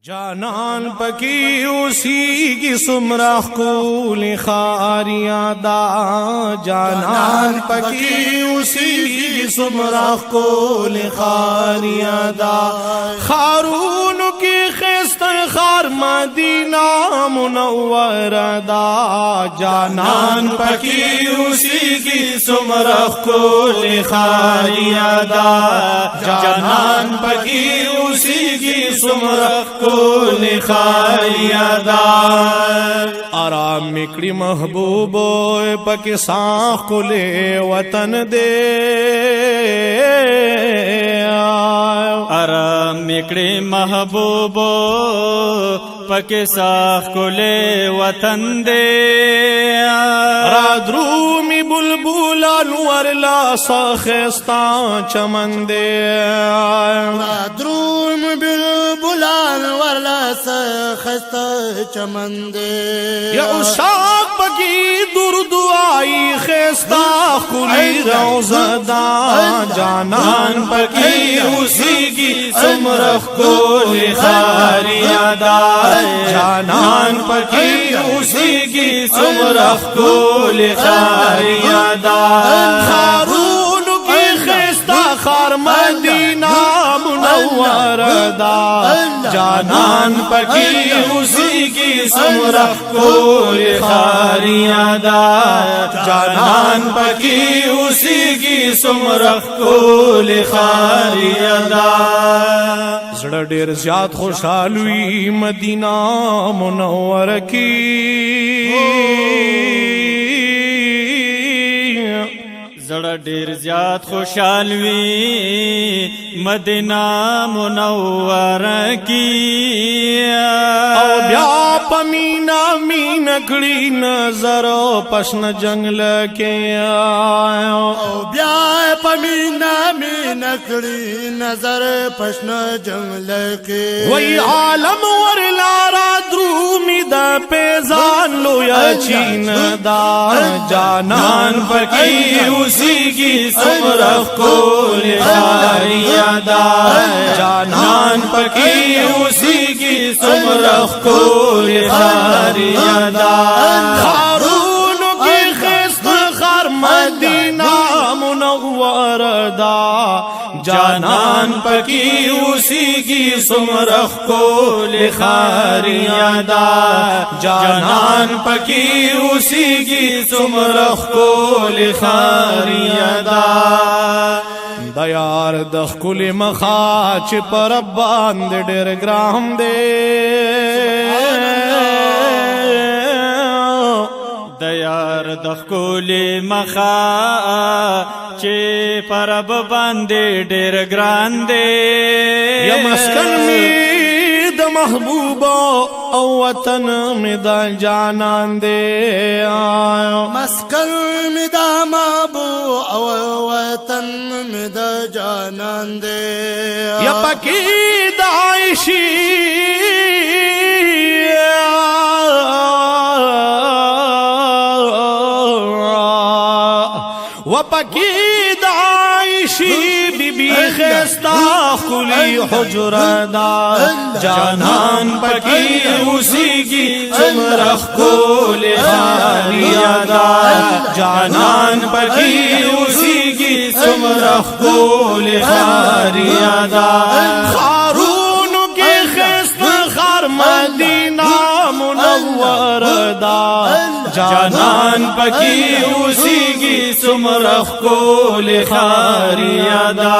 جانان پکی اسی کی سمرخ کولی خاریاں دا جانان پکی اسی کی سمرخ کولی خاریاں دا خارون کی خست خار مدینہ منور دا جانان پکی اسی کی سمرخ کولی خاریاں دا جانان پکی اسی کی سمرخ کولی خاریاں دا آرام مکڑی محبوبو پک ساخ کلے وطن دے آرام مکڑی محبوبو پک ساخ کلے وطن دے رادرومی بلبولان ورلا ساخستان چمن دے رادروم بلبلان ورلا ساخستان چمن دے یا اشاق پکی درد آئی خیستا کلی روزدہ جانان پکی اسی کی سمرخ کولی خاریاں دا جانان پکی اسی کی سمرخ کولی خاریاں دا خارون کی خیستا خار مدینہ منور دا جانان پکی اسی کی سمرخ کولی خاریاں دا جانان پکی اسی کی سمرخ کولی خاریاں دا زړه ډیر زیات خوشحالوي مدینہ منور کی زړه ډیر زیات خوشحال وي مدینہ منوره کی او بیا پمینا مین کړي نظر پشن جنگل کې او بیا پمینا مین کړي نظر پشن جنگل کې وای عالم ورلارا درومی دا پیزان لویا چین دا جانان پکی اسی کی سمرخ کولی خاریاں دا جانان پکی اسی کی سمرخ کولی خاریاں دا خارون کی خست خار مدینہ منور دا جانان پکی اسی کی سمرخ کولی خاریاں دا جانان پکی اسی کی سمرخ کولی خاریاں دا دا یار د خپل مخا چې پر باندې ډېر ګرام دی د یار د ښکلي مخا چې پرب باندې ډېر ګران دی یا مسکن می د محبوب او وطن می د جانان دی مسکن می د محبوب او وطن می د جانان دے یا پکی د عائشی و پکی د عائشی بی بی خستا خلی حجر دا جانان پکی اسی کی سمرخ کولی خاریاں دا جانان پکی اسی کی سمرخ کولی خاریاں دا خارون کی خست خار مدینہ منور دا جانان پکی اسی کی سمرخ کولی خاریاں دا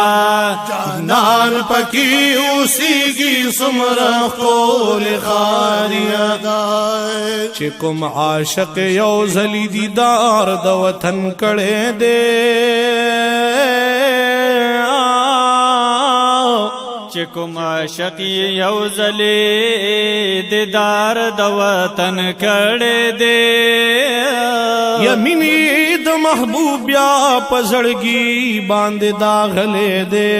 جانان پکی اسی کی سمرخ کولی خاریاں دا چې کوم عاشق یو زلی دیدار د وطن کړه دے چې کوم عاشق یو ځلې دیدار د وطن کړه دی یمینی د محبوب بیا پزړګي باندې داغله دے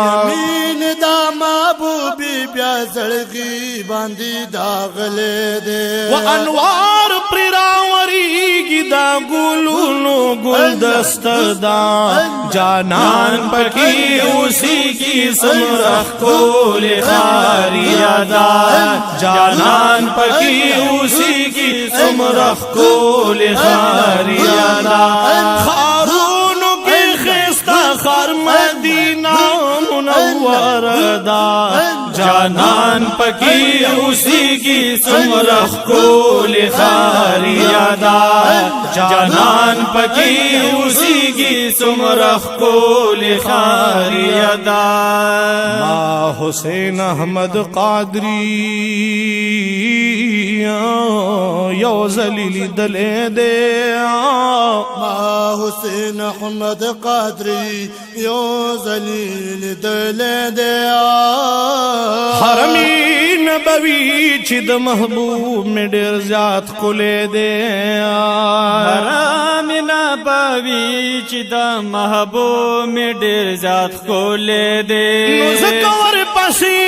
یمین د محبوب بیا زړګي باندې داغله دے و انوار پر راوریږي دا ګلونو ګلدست دا جانان پکې اوسېږي سمرخ کول خاریا دا جانان پکې اوسېږي سمرخ کول خاریا دا خارونو کې خستا خار مدینہ منور دا جانان پکی اوسیږي سمرخ کول خاریا دا جانان پکی اوسیږي سمرخ کول خاریا دا ما حسین احمد قادری یو ذلیل دلې دے ما حسین احمد قادری یو ذلیل دلې دے حرمی نبوی چې د محبوب می ډیر زیات کولې دے حرام نبوی چې د محبوب می ډیر زیات کولې دے نو زکور پسی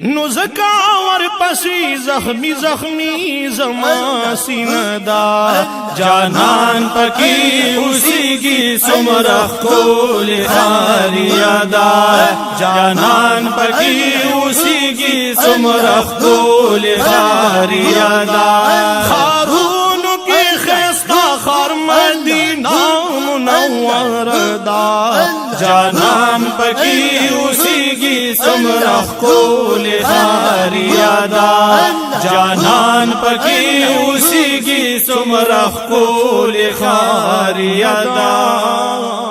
نو زکاور پسی زخمی زخمی زما سینہ دا جانان پکی اوسیږي سمرخ کول خاریا دا جانان پکی اوسیږي سمرخ کول خاریا دا خارونو کې خستا خار مدینہ منور دا جانان پکی اوسیږي سمرخ کول خاریا دا جانان پکی اوسیږي سمرخ کول خاریا دا